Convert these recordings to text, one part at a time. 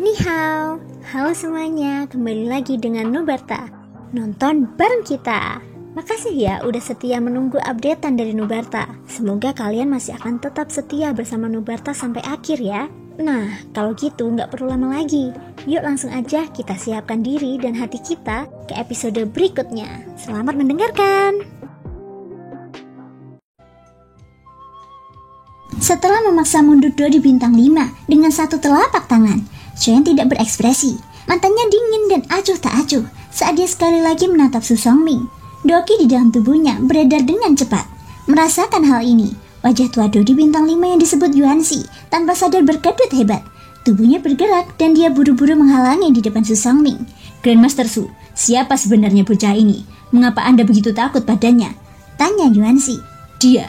Ni hao, halo semuanya, kembali lagi dengan Nubarta. Nonton bareng kita. Makasih ya udah setia menunggu updatean dari Nubarta. Semoga kalian masih akan tetap setia bersama Nubarta sampai akhir ya. Nah, kalau gitu nggak perlu lama lagi. Yuk langsung aja kita siapkan diri dan hati kita ke episode berikutnya. Selamat mendengarkan. Setelah memaksa mundur Dodi bintang 5 dengan satu telapak tangan, Shoyan tidak berekspresi. Matanya dingin dan acuh tak acuh saat dia sekali lagi menatap Su Songming. Doki di dalam tubuhnya beredar dengan cepat. Merasakan hal ini, wajah tua Dodi bintang 5 yang disebut Yuanxi tanpa sadar berkedut hebat. Tubuhnya bergerak dan dia buru-buru menghalangi di depan Su Songming. Grandmaster Su, siapa sebenarnya bocah ini? Mengapa Anda begitu takut padanya? Tanya Yuanxi. Dia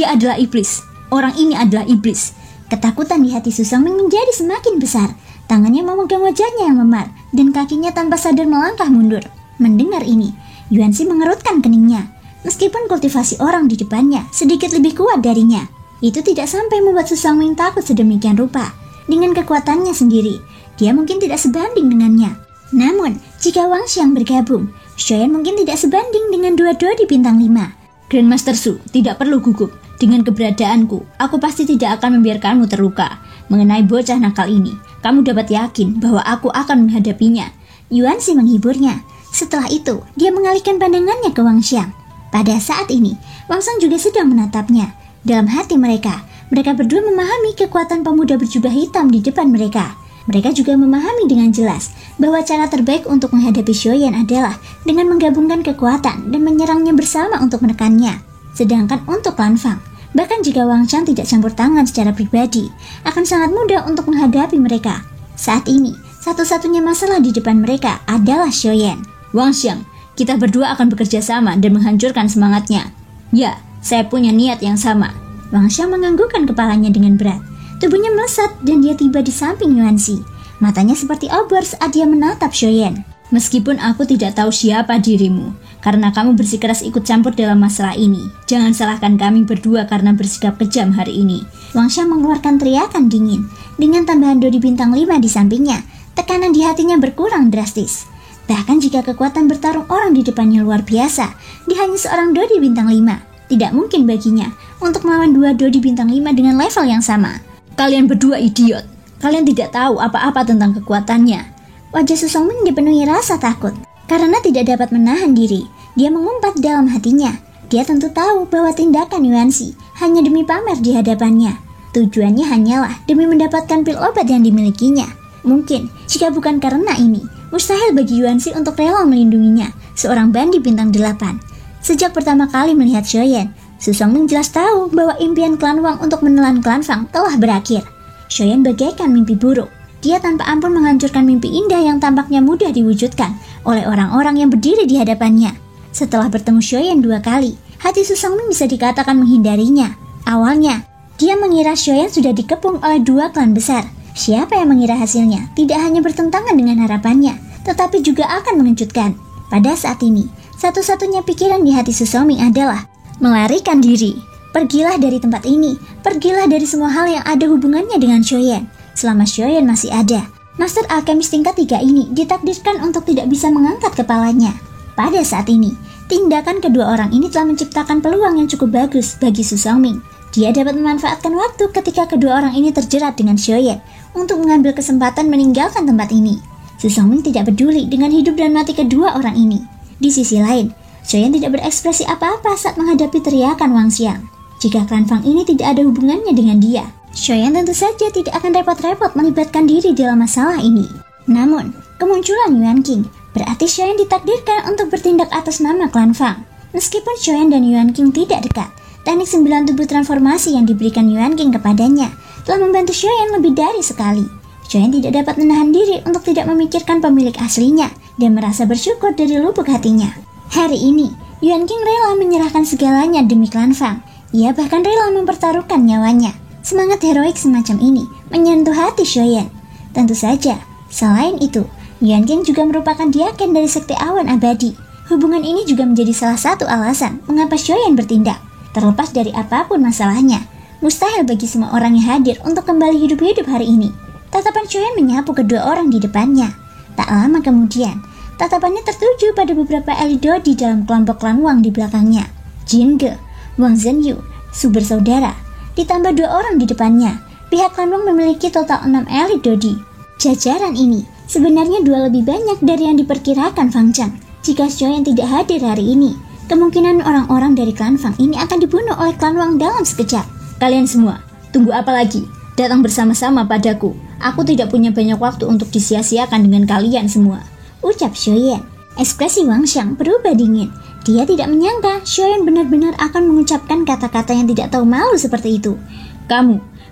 adalah iblis. Orang ini adalah iblis. Ketakutan di hati Su Songming menjadi semakin besar. Tangannya memegang wajahnya yang memar dan kakinya tanpa sadar melangkah mundur. Mendengar ini, Yuanxi mengerutkan keningnya. Meskipun kultivasi orang di depannya sedikit lebih kuat darinya, itu tidak sampai membuat Su Songming takut sedemikian rupa. Dengan kekuatannya sendiri, dia mungkin tidak sebanding dengannya. Namun, jika Wang Xiang bergabung, Shoyan mungkin tidak sebanding dengan dua Dodi bintang 5. Grandmaster Su, tidak perlu gugup. Dengan keberadaanku, aku pasti tidak akan membiarkanmu terluka. Mengenai bocah nakal ini, kamu dapat yakin bahwa aku akan menghadapinya. Yuanxi menghiburnya. Setelah itu, dia mengalihkan pandangannya ke Wang Xiang. Pada saat ini, Wang Xiang juga sedang menatapnya. Dalam hati mereka berdua memahami kekuatan pemuda berjubah hitam di depan mereka. Mereka juga memahami dengan jelas bahwa cara terbaik untuk menghadapi Shoyan adalah dengan menggabungkan kekuatan dan menyerangnya bersama untuk menekannya. Sedangkan untuk Lan Fang, bahkan jika Wang Xiang tidak campur tangan secara pribadi, akan sangat mudah untuk menghadapi mereka. Saat ini, satu-satunya masalah di depan mereka adalah Shoyan. Wang Xiang, kita berdua akan bekerja sama dan menghancurkan semangatnya. Ya, saya punya niat yang sama. Wang Xiang menganggukkan kepalanya dengan berat. Tubuhnya melesat dan dia tiba di samping Yuanxi. Matanya seperti obor saat dia menatap Shoyan. Meskipun aku tidak tahu siapa dirimu, karena kamu bersikeras ikut campur dalam masalah ini, jangan salahkan kami berdua karena bersikap kejam hari ini. Wang Xiang mengeluarkan teriakan dingin. Dengan tambahan Dodi bintang 5 di sampingnya, tekanan di hatinya berkurang drastis. Bahkan jika kekuatan bertarung orang di depannya luar biasa, dia hanya seorang Dodi bintang 5. Tidak mungkin baginya untuk melawan dua Dodi bintang 5 dengan level yang sama. Kalian berdua idiot. Kalian tidak tahu apa-apa tentang kekuatannya. Wajah Su Songming dipenuhi rasa takut. Karena tidak dapat menahan diri, dia mengumpat dalam hatinya. Dia tentu tahu bahwa tindakan Yuanxi hanya demi pamer di hadapannya. Tujuannya hanyalah demi mendapatkan pil obat yang dimilikinya. Mungkin jika bukan karena ini, mustahil bagi Yuanxi untuk rela melindunginya, seorang bandi bintang 8. Sejak pertama kali melihat Shoyan, Su Songming jelas tahu bahwa impian klan Wang untuk menelan klan Fang telah berakhir. Shoyan bagaikan mimpi buruk. Dia tanpa ampun menghancurkan mimpi indah yang tampaknya mudah diwujudkan oleh orang-orang yang berdiri di hadapannya. Setelah bertemu Shoyan 2 kali, hati Su Songming bisa dikatakan menghindarinya. Awalnya, dia mengira Shoyan sudah dikepung oleh 2 klan besar. Siapa yang mengira hasilnya tidak hanya bertentangan dengan harapannya, tetapi juga akan mengejutkan. Pada saat ini, satu-satunya pikiran di hati Su Songming adalah melarikan diri. Pergilah dari tempat ini, pergilah dari semua hal yang ada hubungannya dengan Shoyan. Selama Shoyan masih ada, Master Alkemis tingkat 3 ini ditakdirkan untuk tidak bisa mengangkat kepalanya. Pada saat ini, tindakan kedua orang ini telah menciptakan peluang yang cukup bagus bagi Su Songming. Dia dapat memanfaatkan waktu ketika kedua orang ini terjerat dengan Shoyan untuk mengambil kesempatan meninggalkan tempat ini. Su Songming tidak peduli dengan hidup dan mati kedua orang ini. Di sisi lain, Shoyan tidak berekspresi apa-apa saat menghadapi teriakan Wang Xiang. Jika klan Fang ini tidak ada hubungannya dengan dia, Shoyan tentu saja tidak akan repot-repot melibatkan diri dalam masalah ini. Namun, kemunculan Yuan King berarti Shoyan ditakdirkan untuk bertindak atas nama klan Fang. Meskipun Shoyan dan Yuan King tidak dekat, teknik 9 tubuh transformasi yang diberikan Yuan King kepadanya telah membantu Shoyan lebih dari sekali. Shoyan tidak dapat menahan diri untuk tidak memikirkan pemilik aslinya dan merasa bersyukur dari lubuk hatinya. Hari ini, Yuan King rela menyerahkan segalanya demi klan Fang. Ia bahkan rela mempertaruhkan nyawanya. Semangat heroik semacam ini menyentuh hati Shoyan. Tentu saja, selain itu, Yuan King juga merupakan diaken dari sekte awan abadi. Hubungan ini juga menjadi salah satu alasan mengapa Shoyan bertindak. Terlepas dari apapun masalahnya, mustahil bagi semua orang yang hadir untuk kembali hidup-hidup hari ini. Tatapan Shoyan menyapu kedua orang di depannya. Tak lama kemudian, tatapannya tertuju pada beberapa elit dodi dalam kelompok klan Wang di belakangnya. Jinge, Wang Zhenyu, Su bersaudara, ditambah 2 orang di depannya. Pihak klan Wang memiliki total 6 elit dodi. Jajaran ini sebenarnya 2 lebih banyak dari yang diperkirakan Fang Cheng. Jika Shoyan tidak hadir hari ini, kemungkinan orang-orang dari klan Fang ini akan dibunuh oleh klan Wang dalam sekejap. Kalian semua, tunggu apa lagi? Datang bersama-sama padaku. Aku tidak punya banyak waktu untuk disia-siakan dengan kalian semua, ucap Shoyan. Ekspresi Wang Xiang berubah dingin. Dia tidak menyangka Shoyan benar-benar akan mengucapkan kata-kata yang tidak tahu malu seperti itu.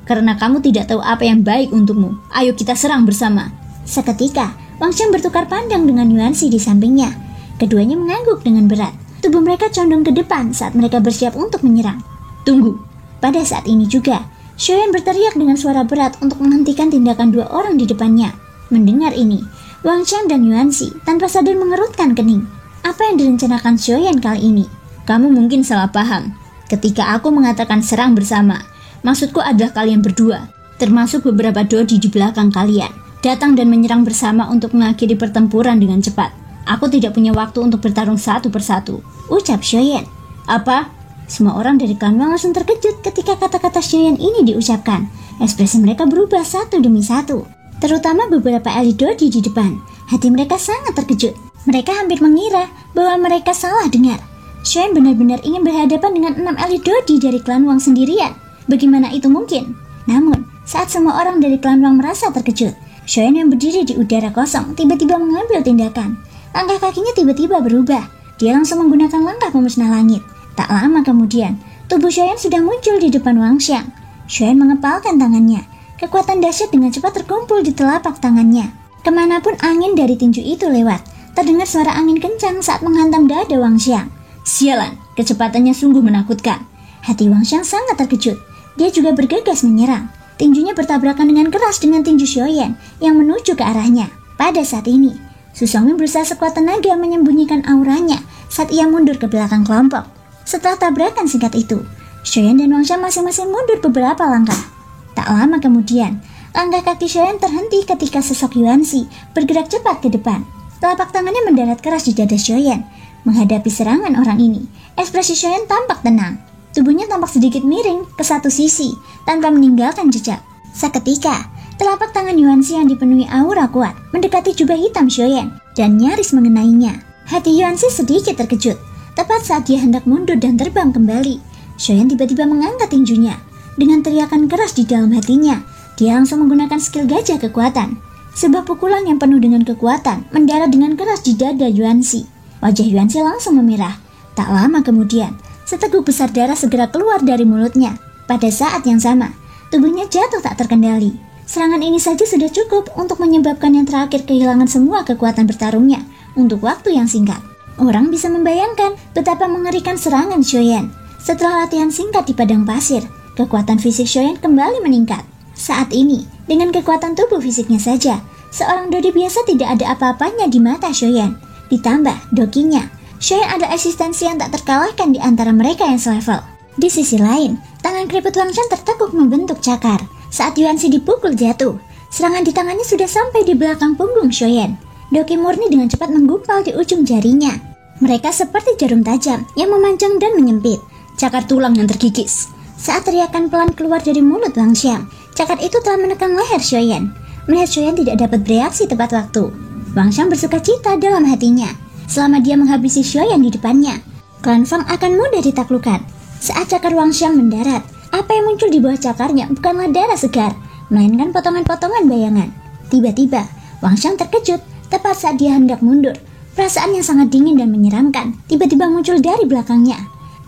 Karena kamu tidak tahu apa yang baik untukmu. Ayo kita serang bersama. Seketika, Wang Xiang bertukar pandang dengan Yuanxi di sampingnya. Keduanya mengangguk dengan berat. Tubuh mereka condong ke depan saat mereka bersiap untuk menyerang. Tunggu. Pada saat ini juga, Shoyan berteriak dengan suara berat untuk menghentikan tindakan 2 orang di depannya. Mendengar ini, Wang Xiang dan Yuanxi tanpa sadar mengerutkan kening. Apa yang direncanakan Shoyan kali ini? Kamu mungkin salah paham. Ketika aku mengatakan serang bersama, maksudku adalah kalian berdua, termasuk beberapa dodi di belakang kalian, datang dan menyerang bersama untuk mengakhiri pertempuran dengan cepat. Aku tidak punya waktu untuk bertarung satu persatu, ucap Shoyan. Apa? Semua orang dari klan Wang langsung terkejut ketika kata-kata Shoyan ini diucapkan. Ekspresi mereka berubah satu demi satu, terutama beberapa elit dodi di depan. Hati mereka sangat terkejut. Mereka hampir mengira bahwa mereka salah dengar. Shoyan benar-benar ingin berhadapan dengan 6 elit dodi dari klan Wang sendirian. Bagaimana itu mungkin? Namun, saat semua orang dari klan Wang merasa terkejut, Shoyan yang berdiri di udara kosong tiba-tiba mengambil tindakan. Langkah kakinya tiba-tiba berubah. Dia langsung menggunakan langkah pemusnah langit. Tak lama kemudian, tubuh Shoyan sudah muncul di depan Wang Xiang. Shoyan mengepalkan tangannya. Kekuatan dahsyat dengan cepat terkumpul di telapak tangannya. Kemanapun angin dari tinju itu lewat, terdengar suara angin kencang saat menghantam dada Wang Xiang. Sialan, kecepatannya sungguh menakutkan. Hati Wang Xiang sangat terkejut. Dia juga bergegas menyerang. Tinjunya bertabrakan dengan keras dengan tinju Shoyan yang menuju ke arahnya. Pada saat ini, Su Songmin berusaha sekuat tenaga menyembunyikan auranya saat ia mundur ke belakang kelompok. Setelah tabrakan singkat itu, Shoyan dan Wang Xiang masing-masing mundur beberapa langkah. Tak lama kemudian, langkah kaki Shoyan terhenti ketika sosok Yuanxi bergerak cepat ke depan. Telapak tangannya mendarat keras di dada Shoyan. Menghadapi serangan orang ini, ekspresi Shoyan tampak tenang. Tubuhnya tampak sedikit miring ke satu sisi tanpa meninggalkan jejak. Seketika, telapak tangan Yuanxi yang dipenuhi aura kuat mendekati jubah hitam Shoyan dan nyaris mengenainya. Hati Yuanxi sedikit terkejut. Tepat saat dia hendak mundur dan terbang kembali, Shoyan tiba-tiba mengangkat tinjunya. Dengan teriakan keras di dalam hatinya, dia langsung menggunakan skill gajah kekuatan. Sebuah pukulan yang penuh dengan kekuatan mendarat dengan keras di dada Yuanxi. Wajah Yuanxi langsung memerah. Tak lama kemudian, seteguk besar darah segera keluar dari mulutnya. Pada saat yang sama, tubuhnya jatuh tak terkendali. Serangan ini saja sudah cukup untuk menyebabkan yang terakhir kehilangan semua kekuatan bertarungnya untuk waktu yang singkat. Orang bisa membayangkan betapa mengerikan serangan Shoyan. Setelah latihan singkat di padang pasir, kekuatan fisik Shoyan kembali meningkat. Saat ini, dengan kekuatan tubuh fisiknya saja, seorang dodi biasa tidak ada apa-apanya di mata Shoyan. Ditambah dokinya, Shoyan ada eksistensi yang tak terkalahkan di antara mereka yang selevel. Di sisi lain, tangan keriput Wang Xiang tertekuk membentuk cakar. Saat Yuanxi dipukul jatuh, serangan di tangannya sudah sampai di belakang punggung Shoyan. Doki murni dengan cepat menggumpal di ujung jarinya. Mereka seperti jarum tajam yang memanjang dan menyempit. Cakar tulang yang terkikis. Saat teriakan pelan keluar dari mulut Wang Xiang, cakar itu telah menekan leher Shoyan. Melihat Shoyan tidak dapat bereaksi tepat waktu, Wang Xiang bersuka cita dalam hatinya. Selama dia menghabisi Shoyan di depannya, klan Fang akan mudah ditaklukkan. Saat cakar Wang Xiang mendarat, apa yang muncul di bawah cakarnya bukanlah darah segar, melainkan potongan-potongan bayangan. Tiba-tiba, Wang Xiang terkejut tepat saat dia hendak mundur. Perasaan yang sangat dingin dan menyeramkan tiba-tiba muncul dari belakangnya.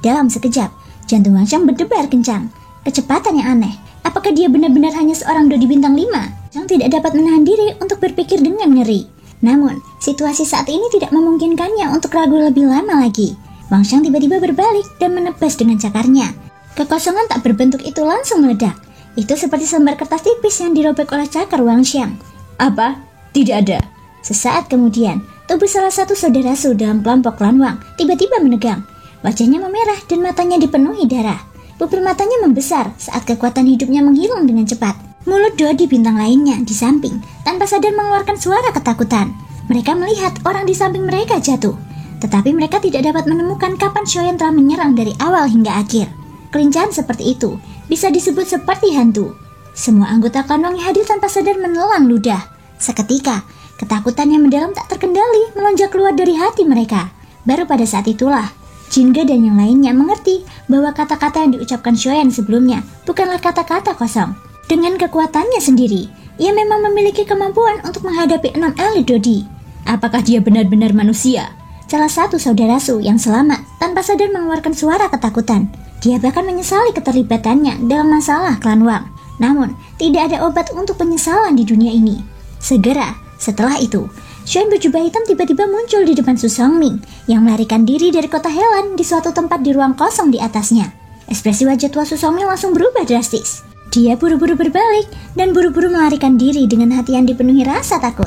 Dalam sekejap, jantung Wang Xiang berdebar kencang. Kecepatan yang aneh. Apakah dia benar-benar hanya seorang dodi bintang 5? Xiang tidak dapat menahan diri untuk berpikir dengan ngeri. Namun, situasi saat ini tidak memungkinkannya untuk ragu lebih lama lagi. Wang Xiang tiba-tiba berbalik dan menebas dengan cakarnya. Kekosongan tak berbentuk itu langsung meledak. Itu seperti selembar kertas tipis yang dirobek oleh cakar Wang Xiang. Apa? Tidak ada. Sesaat kemudian, tubuh salah satu saudara Su dalam kelompok klan Wang tiba-tiba menegang. Wajahnya memerah dan matanya dipenuhi darah. Pupil matanya membesar saat kekuatan hidupnya menghilang dengan cepat. Mulut Dodi bintang lainnya di samping tanpa sadar mengeluarkan suara ketakutan. Mereka melihat orang di samping mereka jatuh, tetapi mereka tidak dapat menemukan kapan Shoyan telah menyerang dari awal hingga akhir. Kelincahan seperti itu bisa disebut seperti hantu. Semua anggota klan Wang yang hadir tanpa sadar menelan ludah. Seketika, ketakutan yang mendalam tak terkendali melonjak keluar dari hati mereka. Baru pada saat itulah, Jinge dan yang lainnya mengerti bahwa kata-kata yang diucapkan Shoyan sebelumnya bukanlah kata-kata kosong. Dengan kekuatannya sendiri, ia memang memiliki kemampuan untuk menghadapi 6 elit Dodi. Apakah dia benar-benar manusia? Salah satu saudara Su yang selamat tanpa sadar mengeluarkan suara ketakutan. Dia bahkan menyesali keterlibatannya dalam masalah klan Wang. Namun, tidak ada obat untuk penyesalan di dunia ini. Segera setelah itu, Shoyan berjubah hitam tiba-tiba muncul di depan Su Songming yang melarikan diri dari kota Helan di suatu tempat di ruang kosong di atasnya. Ekspresi wajah tua Su Songming langsung berubah drastis. Dia buru-buru berbalik dan buru-buru melarikan diri dengan hati yang dipenuhi rasa takut.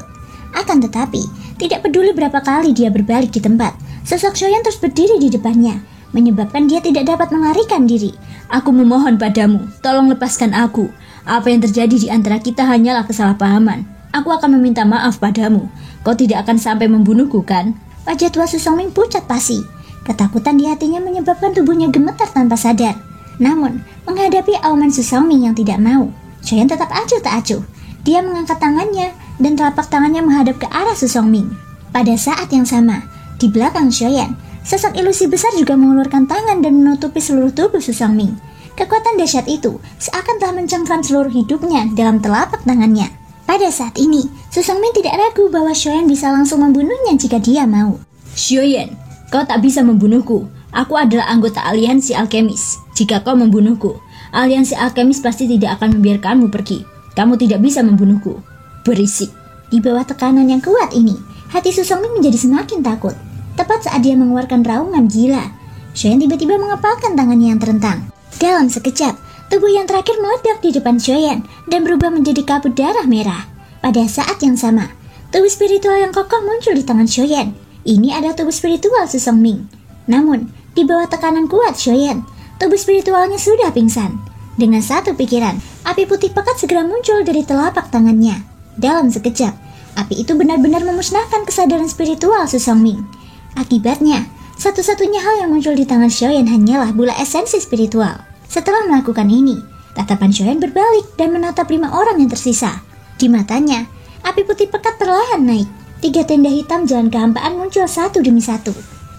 Akan tetapi, tidak peduli berapa kali dia berbalik di tempat, sosok Shoyan terus berdiri di depannya, menyebabkan dia tidak dapat melarikan diri. Aku memohon padamu, tolong lepaskan aku. Apa yang terjadi di antara kita hanyalah kesalahpahaman. Aku akan meminta maaf padamu. Kau tidak akan sampai membunuhku, kan? Wajah tua Su Songming pucat pasi. Ketakutan di hatinya menyebabkan tubuhnya gemetar tanpa sadar. Namun, menghadapi auman Su Songming yang tidak mau, Shoyan tetap acuh tak acuh. Dia mengangkat tangannya dan telapak tangannya menghadap ke arah Su Songming. Pada saat yang sama, di belakang Shoyan, sosok ilusi besar juga mengeluarkan tangan dan menutupi seluruh tubuh Su Songming. Kekuatan dahsyat itu seakan telah mencengkram seluruh hidupnya dalam telapak tangannya. Pada saat ini, Su Songming tidak ragu bahwa Shoyan bisa langsung membunuhnya jika dia mau. Shoyan, kau tak bisa membunuhku. Aku adalah anggota aliansi alkemis. Jika kau membunuhku, aliansi alkemis pasti tidak akan membiarkanmu pergi. Kamu tidak bisa membunuhku. Berisik. Di bawah tekanan yang kuat ini, hati Su Songming menjadi semakin takut. Tepat saat dia mengeluarkan raungan gila, Shoyan tiba-tiba mengepalkan tangannya yang terentang. Dalam sekejap, tubuh yang terakhir meledak di depan Shoyan dan berubah menjadi kabut darah merah. Pada saat yang sama, tubuh spiritual yang kokoh muncul di tangan Shoyan. Ini adalah tubuh spiritual Su Songming. Namun, di bawah tekanan kuat Shoyan, tubuh spiritualnya sudah pingsan. Dengan satu pikiran, api putih pekat segera muncul dari telapak tangannya. Dalam sekejap, api itu benar-benar memusnahkan kesadaran spiritual Su Songming. Akibatnya, satu-satunya hal yang muncul di tangan Shoyan hanyalah bola esensi spiritual. Setelah melakukan ini, tatapan Shoyan berbalik dan menatap 5 orang yang tersisa. Di matanya, api putih pekat perlahan naik. 3 tenda hitam jalan kehampaan muncul satu demi satu.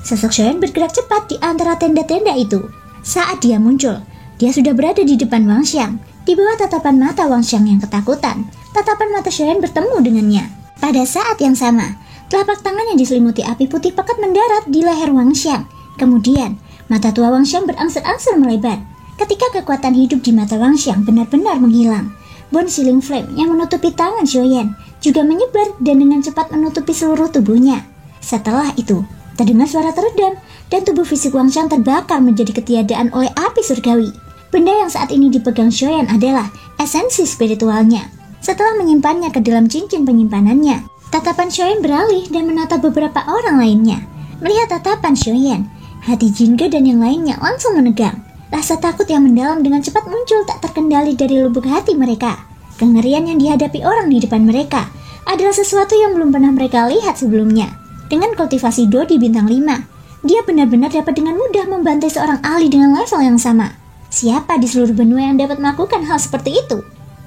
Sosok Shoyan bergerak cepat di antara tenda-tenda itu. Saat dia muncul, dia sudah berada di depan Wang Xiang. Di bawah tatapan mata Wang Xiang yang ketakutan, tatapan mata Shoyan bertemu dengannya. Pada saat yang sama, telapak tangan yang diselimuti api putih pekat mendarat di leher Wang Xiang. Kemudian, mata tua Wang Xiang berangsur-angsur melebar. Ketika kekuatan hidup di mata Wang Xiang benar-benar menghilang, bone sealing flame yang menutupi tangan Shoyan juga menyebar dan dengan cepat menutupi seluruh tubuhnya. Setelah itu, terdengar suara teredam dan tubuh fisik Wang Xiang terbakar menjadi ketiadaan oleh api surgawi. Benda yang saat ini dipegang Shoyan adalah esensi spiritualnya. Setelah menyimpannya ke dalam cincin penyimpanannya, tatapan Shoyan beralih dan menatap beberapa orang lainnya. Melihat tatapan Shoyan, hati Jinge dan yang lainnya langsung menegang. Rasa takut yang mendalam dengan cepat muncul tak terkendali dari lubuk hati mereka. Kengerian yang dihadapi orang di depan mereka adalah sesuatu yang belum pernah mereka lihat sebelumnya. Dengan kultivasi Dodi bintang 5, dia benar-benar dapat dengan mudah membantai seorang ahli dengan level yang sama. Siapa di seluruh benua yang dapat melakukan hal seperti itu?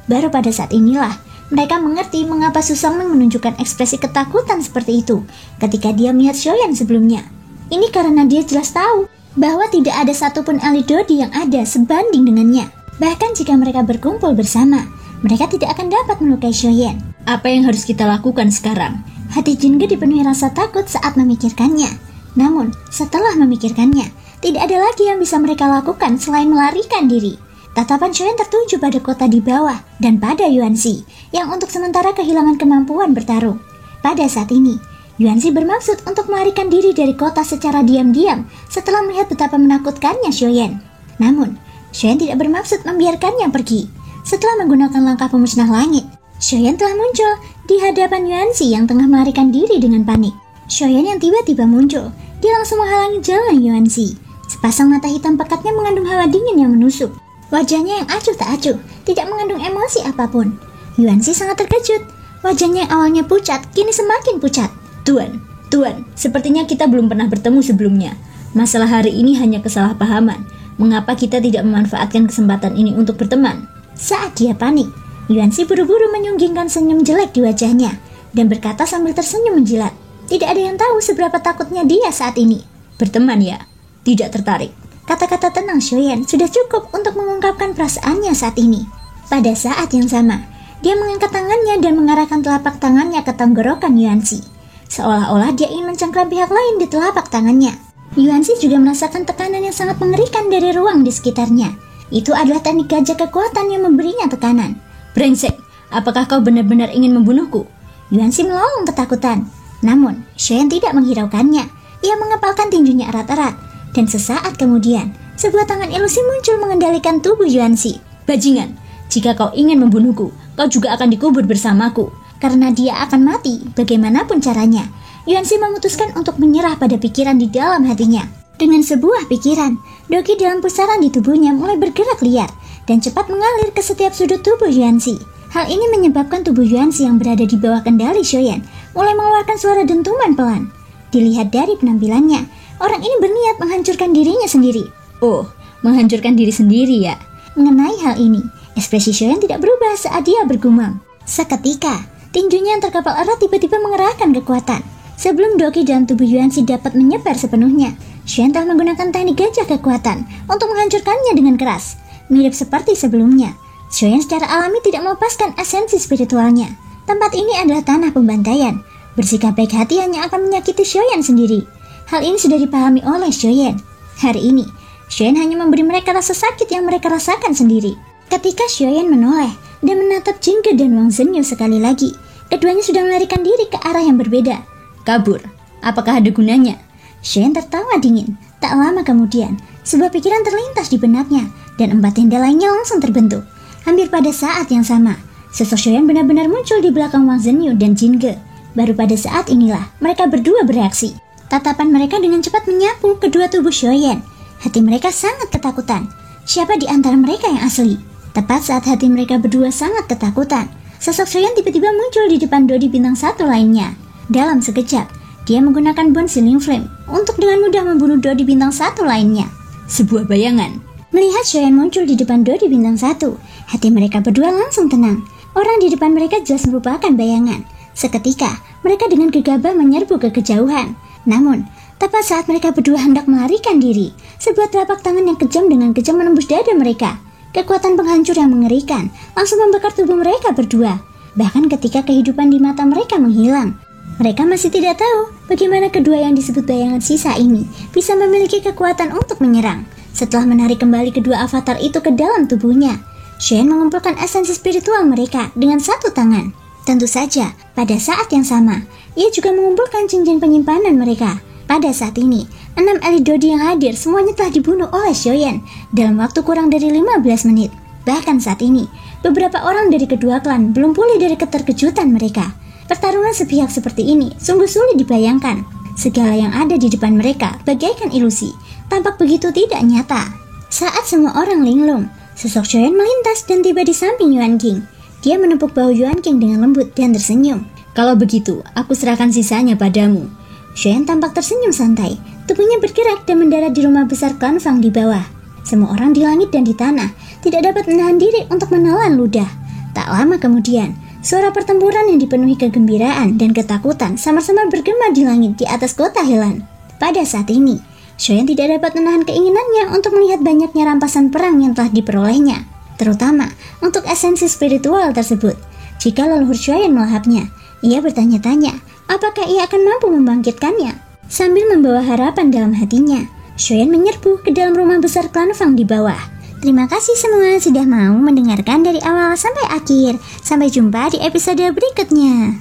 Baru pada saat inilah mereka mengerti mengapa Su Songming menunjukkan ekspresi ketakutan seperti itu ketika dia melihat Shoyan sebelumnya. Ini karena dia jelas tahu bahwa tidak ada satupun elit Dodi yang ada sebanding dengannya. Bahkan jika mereka berkumpul bersama, mereka tidak akan dapat melukai Shoyan. Apa yang harus kita lakukan sekarang? Hati Jinge dipenuhi rasa takut saat memikirkannya. Namun, setelah memikirkannya, tidak ada lagi yang bisa mereka lakukan selain melarikan diri. Tatapan Shoyan tertuju pada kota di bawah dan pada Yuanxi yang untuk sementara kehilangan kemampuan bertarung. Pada saat ini, Yuanxi bermaksud untuk melarikan diri dari kota secara diam-diam setelah melihat betapa menakutkannya Shoyan. Namun, Shoyan tidak bermaksud membiarkannya pergi. Setelah menggunakan langkah pemusnah langit, Shoyan telah muncul di hadapan Yuanxi yang tengah melarikan diri dengan panik. Shoyan yang tiba-tiba muncul, dia langsung menghalangi jalan Yuanxi. Sepasang mata hitam pekatnya mengandung hawa dingin yang menusuk. Wajahnya yang acuh tak acuh, tidak mengandung emosi apapun. Yuansi sangat terkejut. Wajahnya yang awalnya pucat, kini semakin pucat. Tuan, sepertinya kita belum pernah bertemu sebelumnya. Masalah hari ini hanya kesalahpahaman. Mengapa kita tidak memanfaatkan kesempatan ini untuk berteman? Saat dia panik, Yuansi buru-buru menyunggingkan senyum jelek di wajahnya dan berkata sambil tersenyum menjilat. Tidak ada yang tahu seberapa takutnya dia saat ini. Berteman ya? Tidak tertarik. Kata-kata tenang Shoyan sudah cukup untuk mengungkapkan perasaannya saat ini. Pada saat yang sama, dia mengangkat tangannya dan mengarahkan telapak tangannya ke tenggorokan Yuansi. Seolah-olah dia ingin mencengkram pihak lain di telapak tangannya. Yuansi juga merasakan tekanan yang sangat mengerikan dari ruang di sekitarnya. Itu adalah teknik gajah kekuatan yang memberinya tekanan. Brengsek, apakah kau benar-benar ingin membunuhku? Yuansi melolong ketakutan. Namun, Shoyan tidak menghiraukannya. Ia mengepalkan tinjunya erat-erat. Dan sesaat kemudian, sebuah tangan ilusi muncul mengendalikan tubuh Yuansi. Bajingan, jika kau ingin membunuhku, kau juga akan dikubur bersamaku. Karena dia akan mati, bagaimanapun caranya. Yuansi memutuskan untuk menyerah pada pikiran di dalam hatinya. Dengan sebuah pikiran, doki dalam pusaran di tubuhnya mulai bergerak liar dan cepat mengalir ke setiap sudut tubuh Yuansi. Hal ini menyebabkan tubuh Yuansi yang berada di bawah kendali Shoyan mulai mengeluarkan suara dentuman pelan. Dilihat dari penampilannya, orang ini berniat menghancurkan dirinya sendiri. Oh, menghancurkan diri sendiri ya? Mengenai hal ini, ekspresi Shoyan tidak berubah saat dia bergumam. Seketika, tinjunya yang terkapal erat tiba-tiba mengerahkan kekuatan. Sebelum doki dalam tubuh Yuansi dapat menyebar sepenuhnya, Shoyan telah menggunakan teknik gajah kekuatan untuk menghancurkannya dengan keras. Mirip seperti sebelumnya, Shoyan secara alami tidak melepaskan esensi spiritualnya. Tempat ini adalah tanah pembantaian. Bersikap baik hati hanya akan menyakiti Shoyan sendiri. Hal ini sudah dipahami oleh Shoyan. Hari ini, Shoyan hanya memberi mereka rasa sakit yang mereka rasakan sendiri. Ketika Shoyan menoleh dan menatap Jingge dan Wang Zhenyu sekali lagi, keduanya sudah melarikan diri ke arah yang berbeda. Kabur, apakah ada gunanya? Shoyan tertawa dingin. Tak lama kemudian, sebuah pikiran terlintas di benaknya dan 4 tenda lainnya langsung terbentuk. Hampir pada saat yang sama, sosok Shoyan benar-benar muncul di belakang Wang Zhenyu dan Jingge. Baru pada saat inilah mereka berdua bereaksi. Tatapan mereka dengan cepat menyapu kedua tubuh Shoyan. Hati mereka sangat ketakutan. Siapa di antara mereka yang asli? Tepat saat hati mereka berdua sangat ketakutan, sosok Shoyan tiba-tiba muncul di depan Dodi bintang 1 lainnya. Dalam sekejap, dia menggunakan Bone Sealing Flame untuk dengan mudah membunuh Dodi bintang 1 lainnya. Sebuah bayangan. Melihat Shoyan muncul di depan Dodi bintang 1, hati mereka berdua langsung tenang. Orang di depan mereka jelas merupakan bayangan. Seketika, mereka dengan gegabah menyerbu ke kejauhan. Namun, tepat saat mereka berdua hendak melarikan diri, sebuah telapak tangan yang kejam dengan kejam menembus dada mereka. Kekuatan penghancur yang mengerikan langsung membakar tubuh mereka berdua. Bahkan ketika kehidupan di mata mereka menghilang, mereka masih tidak tahu bagaimana kedua yang disebut bayangan sisa ini bisa memiliki kekuatan untuk menyerang. Setelah menarik kembali kedua avatar itu ke dalam tubuhnya, Shoyan mengumpulkan esensi spiritual mereka dengan 1 tangan. Tentu saja, pada saat yang sama, ia juga mengumpulkan cincin penyimpanan mereka. Pada saat ini, 6 elit Dodi yang hadir semuanya telah dibunuh oleh Shoyan dalam waktu kurang dari 15 menit. Bahkan saat ini, beberapa orang dari kedua klan belum pulih dari keterkejutan mereka. Pertarungan sepihak seperti ini sungguh sulit dibayangkan. Segala yang ada di depan mereka bagaikan ilusi, tampak begitu tidak nyata. Saat semua orang linglung, sosok Shoyan melintas dan tiba di samping Yuan King. Dia menepuk bahu Yuan King dengan lembut dan tersenyum. Kalau begitu, aku serahkan sisanya padamu. Shoyan tampak tersenyum santai. Tubuhnya bergerak dan mendarat di rumah besar klan Fang di bawah. Semua orang di langit dan di tanah tidak dapat menahan diri untuk menelan ludah. Tak lama kemudian, suara pertempuran yang dipenuhi kegembiraan dan ketakutan samar-samar bergema di langit di atas kota Helan. Pada saat ini, Shoyan tidak dapat menahan keinginannya untuk melihat banyaknya rampasan perang yang telah diperolehnya, terutama untuk esensi spiritual tersebut. Jika leluhur Shoyan melahapnya, ia bertanya-tanya apakah ia akan mampu membangkitkannya. Sambil membawa harapan dalam hatinya, Shoyan menyerbu ke dalam rumah besar klan Fang di bawah. Terima kasih semua sudah mau mendengarkan dari awal sampai akhir. Sampai jumpa di episode berikutnya.